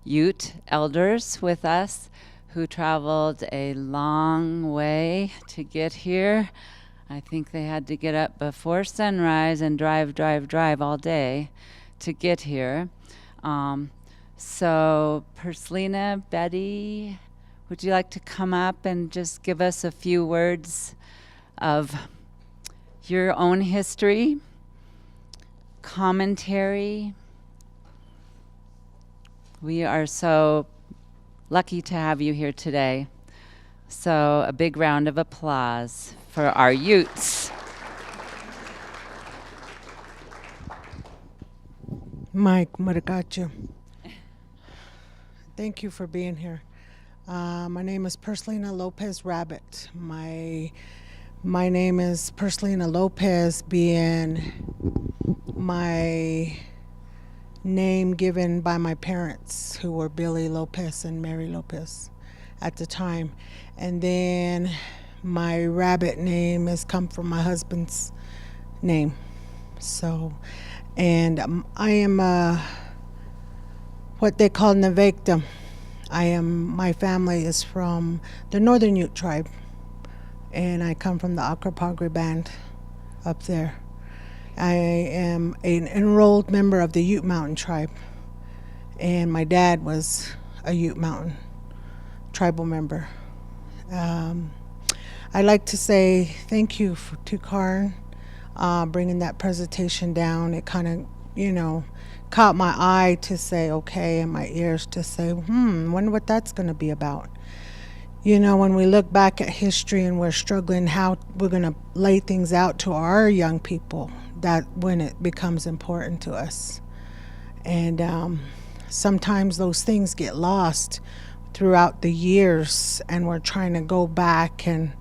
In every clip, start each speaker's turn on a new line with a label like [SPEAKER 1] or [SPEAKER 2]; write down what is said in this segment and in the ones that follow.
[SPEAKER 1] Ute elders with us who traveled a long way to get here. I think they had to get up before sunrise and drive all day to get here. So Perslina, Betty, would you like to come up and just give us a few words of your own history, commentary? We are so lucky to have you here today. So a big round of applause for our Utes.
[SPEAKER 2] Mike Muragachu. Thank you for being here. My name is Perslina Lopez Rabbit. My name is Perslina Lopez, being my name given by my parents, who were Billy Lopez and Mary Lopez at the time. And then my rabbit name has come from my husband's name. So, and I am what they call Navecta. My family is from the Northern Ute tribe, and I come from the Acapagre band up there. I am an enrolled member of the Ute Mountain tribe, and my dad was a Ute Mountain tribal member. I'd like to say thank you to Karn bringing that presentation down. It kind of, caught my eye to say, okay, and my ears to say, wonder what that's going to be about. When we look back at history and we're struggling how we're going to lay things out to our young people, that when it becomes important to us. And sometimes those things get lost throughout the years, and we're trying to go back and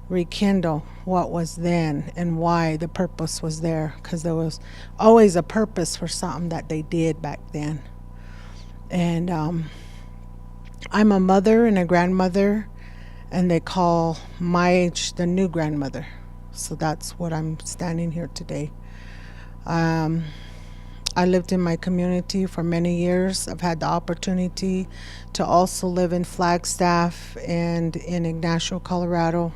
[SPEAKER 2] rekindle what was then and why the purpose was there, because there was always a purpose for something that they did back then. And I'm a mother and a grandmother, and they call my age the new grandmother. So that's what I'm standing here today. I lived in my community for many years. I've had the opportunity to also live in Flagstaff and in Ignacio, Colorado,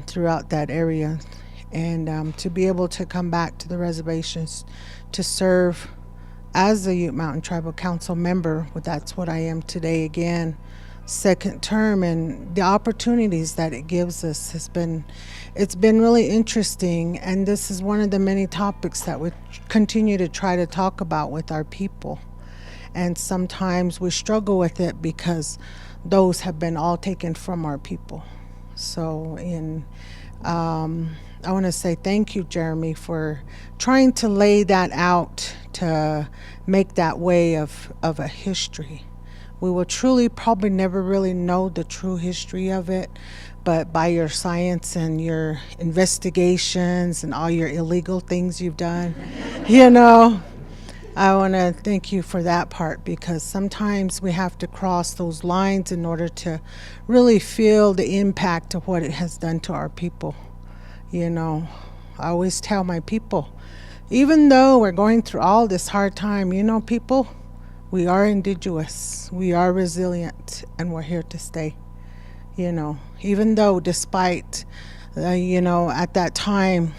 [SPEAKER 2] throughout that area. And to be able to come back to the reservations to serve as a Ute Mountain Tribal Council member, that's what I am today again, second term, and the opportunities that it gives us it's been really interesting. And this is one of the many topics that we continue to try to talk about with our people. And sometimes we struggle with it because those have been all taken from our people. So I want to say thank you, Jeremy, for trying to lay that out, to make that way of a history. We will truly probably never really know the true history of it, but by your science and your investigations and all your illegal things you've done, I want to thank you for that part, because sometimes we have to cross those lines in order to really feel the impact of what it has done to our people. I always tell my people, even though we're going through all this hard time, people, we are indigenous, we are resilient, and we're here to stay. Even though despite, at that time,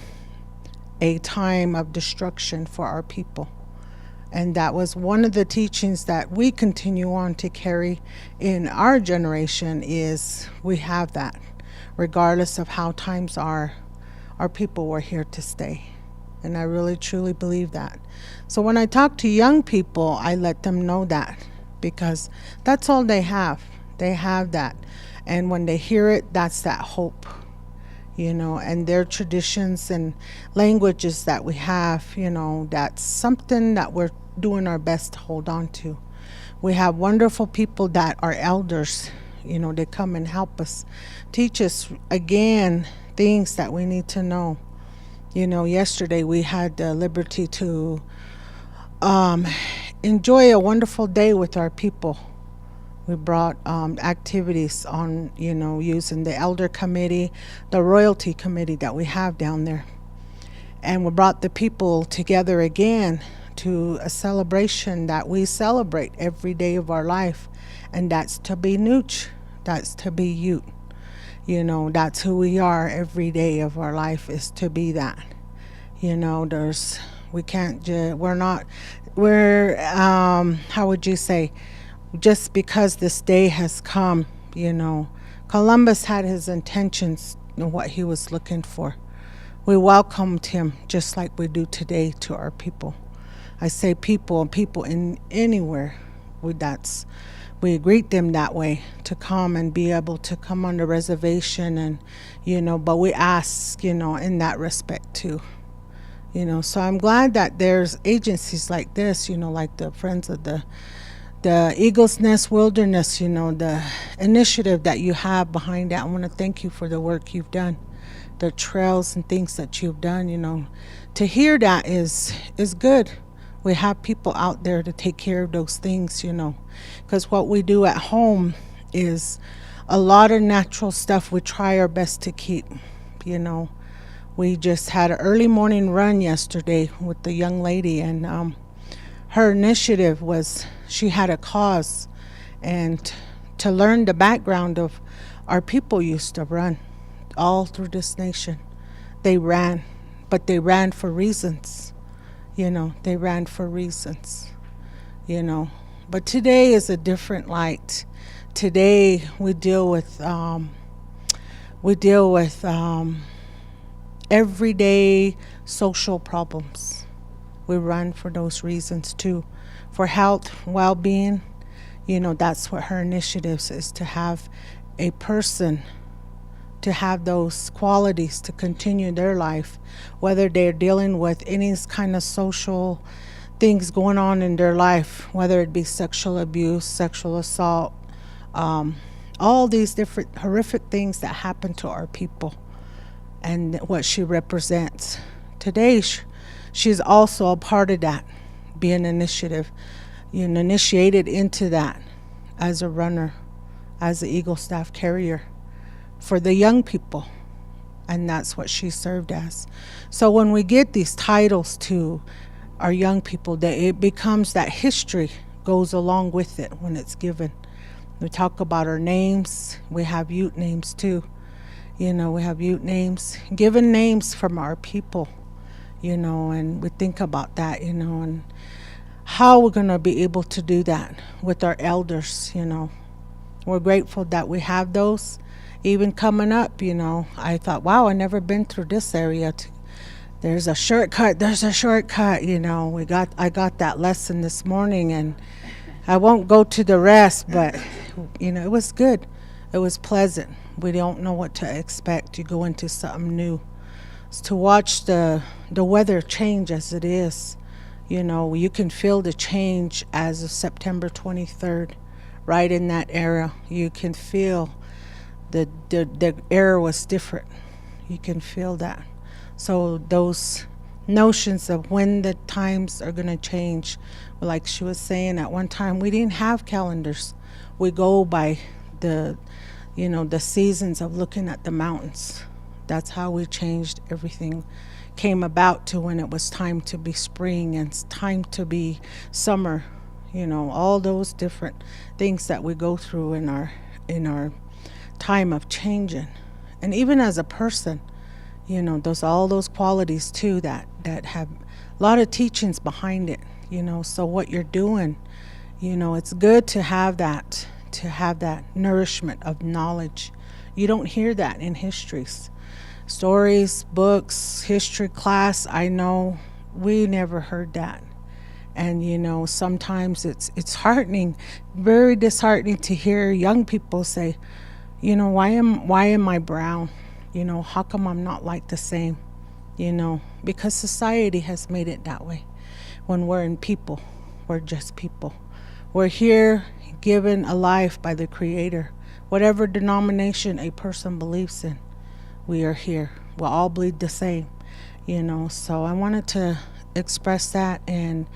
[SPEAKER 2] a time of destruction for our people. And that was one of the teachings that we continue on to carry in our generation, is we have that. Regardless of how times are, our people were here to stay. And I really truly believe that. So when I talk to young people, I let them know that, because that's all they have. They have that. And when they hear it, that's that hope, and their traditions and languages that we have, that's something that we're doing our best to hold on to. We have wonderful people that are elders, they come and help us, teach us again things that we need to know. Yesterday we had the liberty to enjoy a wonderful day with our people. We brought activities on, using the elder committee, the royalty committee that we have down there. And we brought the people together again to a celebration that we celebrate every day of our life, and that's to be Nooch, that's to be Ute. That's who we are every day of our life, is to be that. There's we can't we're not we're how would you say, just because this day has come, Columbus had his intentions and what he was looking for. We welcomed him just like we do today to our people. I say people, and people in anywhere. We greet them that way, to come and be able to come on the reservation, and but we ask, in that respect too. So I'm glad that there's agencies like this, like the Friends of the Eagles Nest Wilderness, the initiative that you have behind that. I want to thank you for the work you've done, the trails and things that you've done. To hear that is good. We have people out there to take care of those things, because what we do at home is a lot of natural stuff we try our best to keep. We just had an early morning run yesterday with the young lady, and her initiative was, she had a cause, and to learn the background of our people used to run all through this nation. They ran, but they ran for reasons. They ran for reasons. But today is a different light. Today we deal with everyday social problems. We run for those reasons too, for health, well-being. That's what her initiatives is, to have a person to have those qualities to continue their life, whether they're dealing with any kind of social things going on in their life, whether it be sexual abuse, sexual assault, all these different horrific things that happen to our people, and what she represents. Today, she's also a part of that, being initiated into that as a runner, as an Eagle Staff carrier for the young people, and that's what she served as. So when we get these titles to our young people, that it becomes that history goes along with it when it's given. We talk about our names. We have Ute names too. We have Ute names, given names from our people, and we think about that, and how we're going to be able to do that with our elders. We're grateful that we have those. Even coming up, I thought, wow, I never been through this area. There's a shortcut. I got that lesson this morning, and I won't go to the rest, but it was good. It was pleasant. We don't know what to expect. You go into something new. It's to watch the weather change as it is. You can feel the change as of September 23rd, right in that era. You can feel the era was different. You can feel that. So those notions of when the times are going to change, like she was saying, at one time we didn't have calendars. We go by the seasons of looking at the mountains. That's how we changed everything. Came about to when it was time to be spring and time to be summer. All those different things that we go through in our time of changing. And even as a person, all those qualities too that have a lot of teachings behind it. So what you're doing, it's good to have that nourishment of knowledge. You don't hear that in histories, stories, books, history class. I know we never heard that. And sometimes it's heartening, very disheartening to hear young people say, why am I brown? How come I'm not like the same? Because society has made it that way. When we're in people, we're just people. We're here given a life by the Creator. Whatever denomination a person believes in, we are here. We'll all bleed the same, So I wanted to express that, and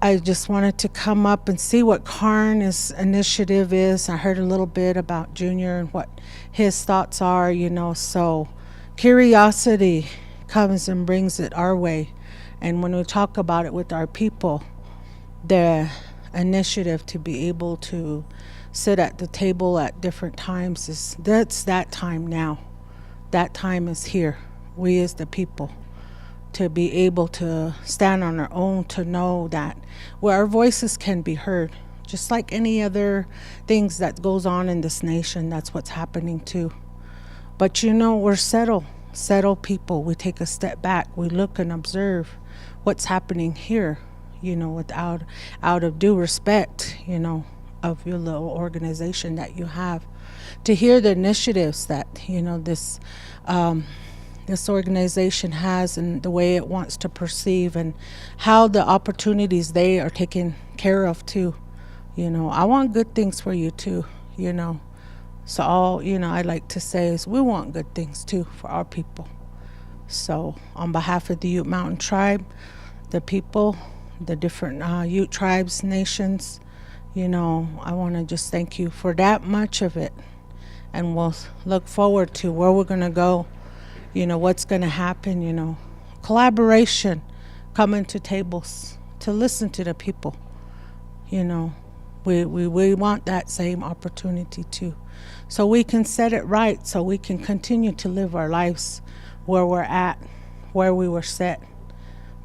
[SPEAKER 2] I just wanted to come up and see what Karn's initiative is. I heard a little bit about Junior and what his thoughts are, So curiosity comes and brings it our way. And when we talk about it with our people, the initiative to be able to sit at the table at different times is that's that time now. That time is here. We as the people to be able to stand on our own, to know that where our voices can be heard, just like any other things that goes on in this nation, that's what's happening too. But we're settled people. We take a step back, we look and observe what's happening here, without out of due respect, of your little organization that you have. To hear the initiatives that, this organization has and the way it wants to perceive and how the opportunities they are taken care of too. I want good things for you too, So all, I like to say is we want good things too for our people. So on behalf of the Ute Mountain tribe, the people, the different Ute tribes, nations, I want to just thank you for that much of it. And we'll look forward to where we're going to go, what's going to happen, collaboration, coming to tables, to listen to the people, We want that same opportunity too. So we can set it right, so we can continue to live our lives where we're at, where we were set,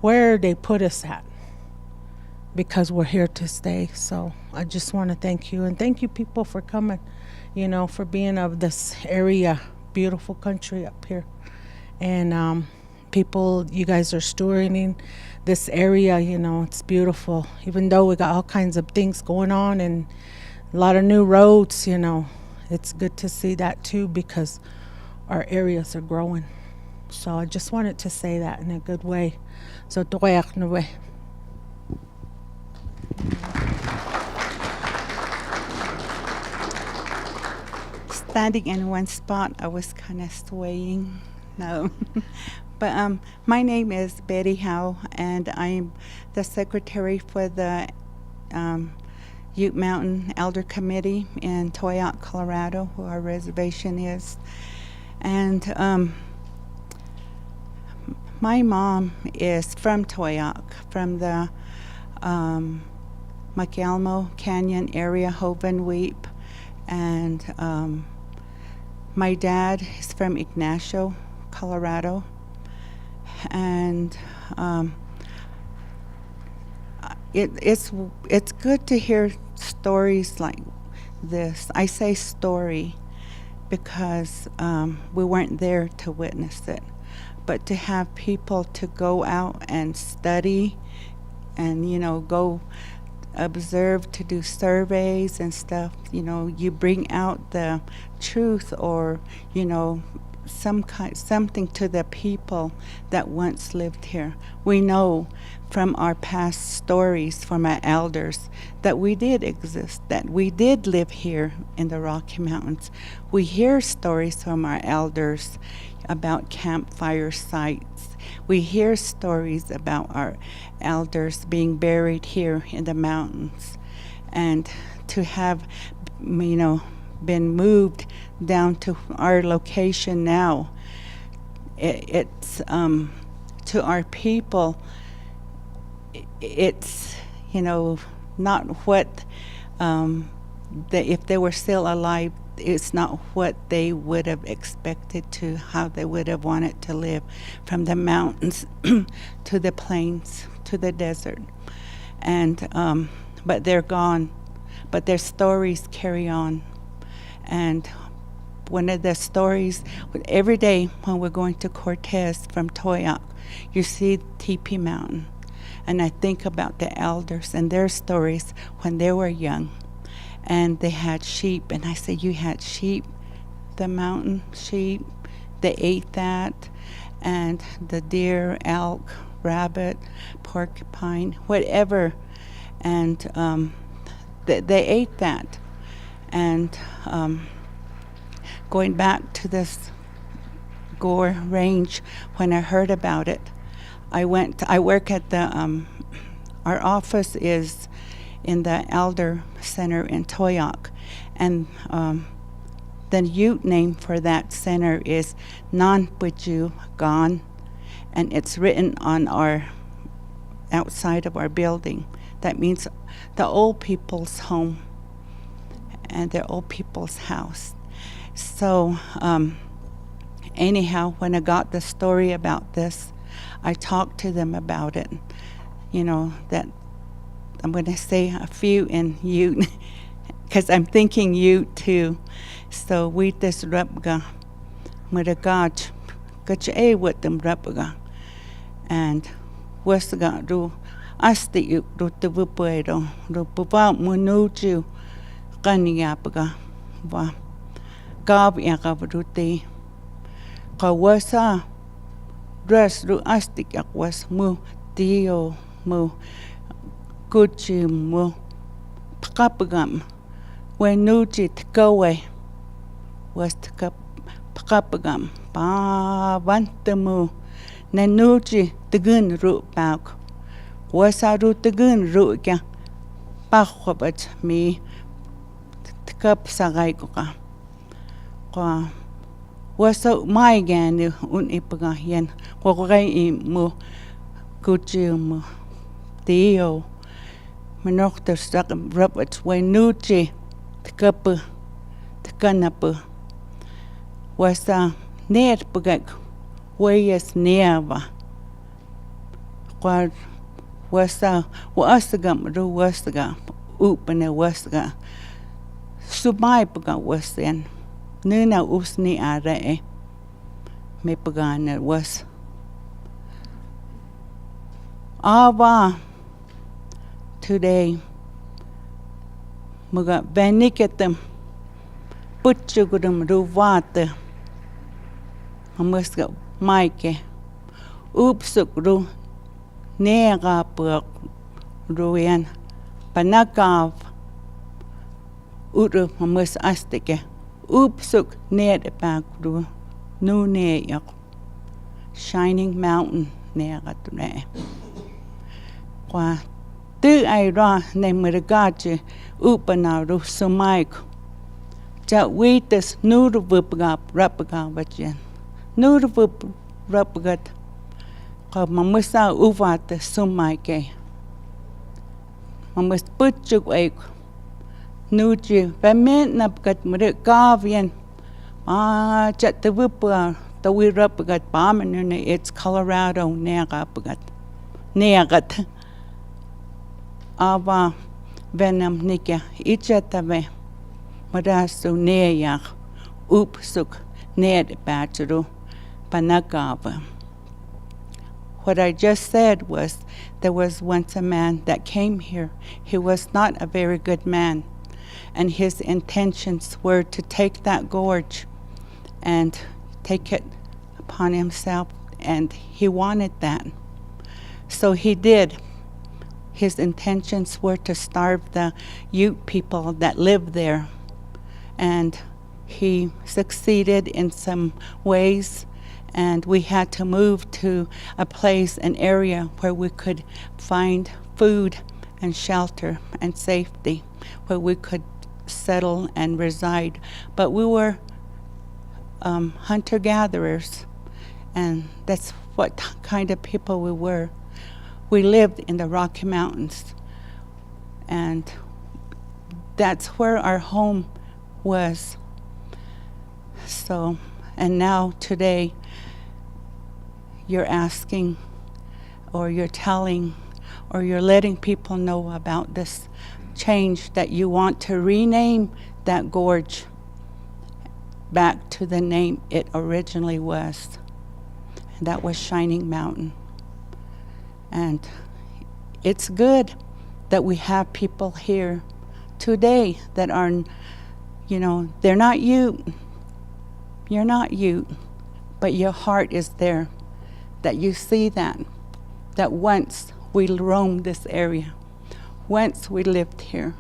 [SPEAKER 2] where they put us at, because we're here to stay. So I just want to thank you, and thank you people for coming, for being of this area, beautiful country up here. And people, you guys are stewarding this area, it's beautiful. Even though we got all kinds of things going on and a lot of new roads, it's good to see that too, because our areas are growing. So I just wanted to say that in a good way. So
[SPEAKER 3] standing in one spot, I was kind of swaying. No. But my name is Betty Howe, and I'm the secretary for the Ute Mountain Elder Committee in Toyac, Colorado, where our reservation is. And my mom is from Toyac, from the McElmo Canyon area, Hoven Weep. And my dad is from Ignacio, Colorado. And it's good to hear stories like this. I say story because we weren't there to witness it, but to have people to go out and study and go observe, to do surveys and stuff, you bring out the truth, or something to the people that once lived here. We know from our past stories from our elders that we did exist, that we did live here in the Rocky Mountains. We hear stories from our elders about campfire sites. We hear stories about our elders being buried here in the mountains. And to have, been moved down to our location now, it's to our people, it's not what if they were still alive, it's not what they would have expected, to how they would have wanted to live, from the mountains to the plains to the desert. And but they're gone, but their stories carry on. And one of the stories, every day when we're going to Cortez from Toyac, you see Teepee Mountain. And I think about the elders and their stories when they were young. And they had sheep. And I say, you had sheep, the mountain sheep. They ate that. And the deer, elk, rabbit, porcupine, whatever. And they ate that. And going back to this Gore Range, when I heard about it, I work at the, our office is in the Elder Center in Toyac, and the Ute name for that center is Nanpwiju Gan, and it's written on our outside of our building. That means the old people's home and the old people's house. So anyhow, when I got the story about this, I talked to them about it. That I'm going to say a few in Ute, because I'm thinking Ute too. So we this repga, mudagaj, gach a with them repga, and wasga do asti you do the vupuedo, do pupa munuju, kaniapaga, va gab yakabuti, kawasa, dress do asti was mu, dio mu, gucci mu, pakapagam, when nujit go away. Was to pakapagam pa vantamu nanuji the gun root back was I root the gun root ya pachobat me the cup sagaikoka was so my gan unipaga yen wagai mu gucci dio manoctor stuck rubbers when nuji the cup the canapa was near pugak wayas neava was wasagam ru wasaga upane wasaga subai puga was then nuna usni are me pugan was ava today muga beniketem putchugudum ruvate amuska maike upsuk ru nega puk ruyan panakav uru amus astike upsuk ned back ru nu ne Shining Mountain nega tune qua tư ai ra ne muragaje upana ru sumaik ja wites nur vupgap rapga vachen nur vup rapgat ka mamusa uvat sumaike mamus putchuk ek nuji pamen napgat muragavian chat the vupa the we rapgat bamen it's Colorado negapagat negat ava venam nika ichatave marasu neyak upsuk ned batru panagava. What I just said was there was once a man that came here. He was not a very good man, and his intentions were to take that gorge and take it upon himself, and he wanted that. So he did. His intentions were to starve the Ute people that lived there. And he succeeded in some ways, and we had to move to a place, an area where we could find food and shelter and safety, where we could settle and reside. But we were hunter-gatherers, and that's what kind of people we were. We lived in the Rocky Mountains, and that's where our home was. So, and now today, you're asking, or you're telling, or you're letting people know about this change that you want to rename that gorge back to the name it originally was. And that was Shining Mountain. And it's good that we have people here today that are, they're not Ute. You're not Ute, but your heart is there, that you see that once we roamed this area, once we lived here.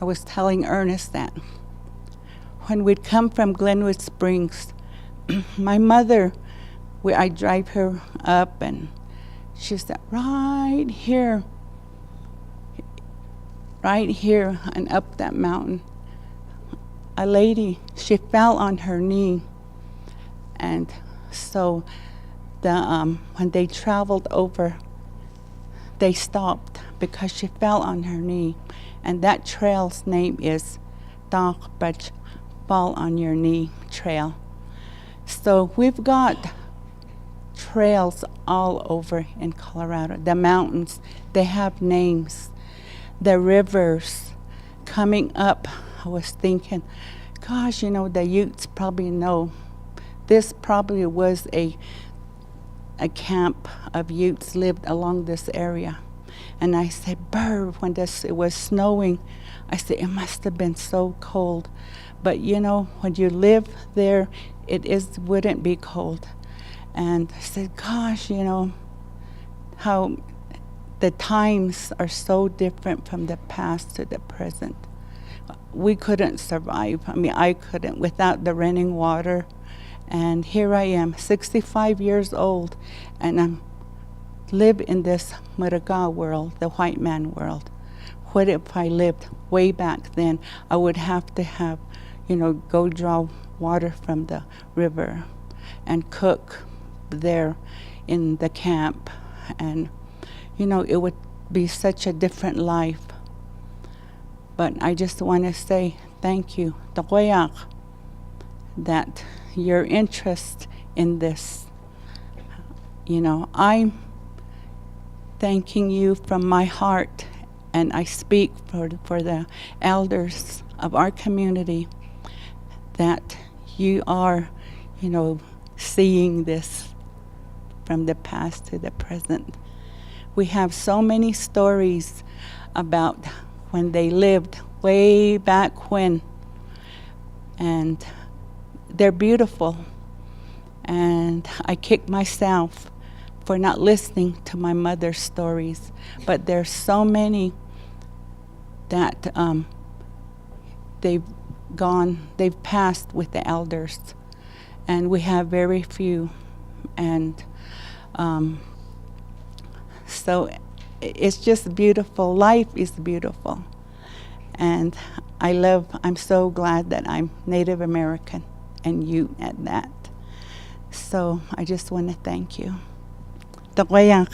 [SPEAKER 3] I was telling Ernest that when we'd come from Glenwood Springs, my mother, I drive her up, and she said, right here and up that mountain, a lady, she fell on her knee. And so when they traveled over they stopped because she fell on her knee. And that trail's name is Dog But Fall on Your Knee Trail. So we've got trails all over in Colorado. The mountains, they have names. The rivers coming up, I was thinking, gosh, the Utes probably know. This probably was a camp of Utes lived along this area. And I said, brr, when it was snowing, I said, it must have been so cold. But when you live there, wouldn't be cold. And I said, gosh, how the times are so different from the past to the present. We couldn't survive. I couldn't without the running water. And here I am, 65 years old, and I live in this Maraga world, the white man world. What if I lived way back then? I would have to go draw water from the river and cook there in the camp. And, it would be such a different life. But I just want to say thank you, Tagoyak, that your interest in this. I'm thanking you from my heart, and I speak for the elders of our community that you are, seeing this from the past to the present. We have so many stories about when they lived way back when, and they're beautiful. And I kick myself for not listening to my mother's stories, but there's so many that they've passed with the elders, and we have very few. And so it's just beautiful. Life is beautiful. And I'm so glad that I'm Native American, and you at that. So I just want to thank you. Tagoyak.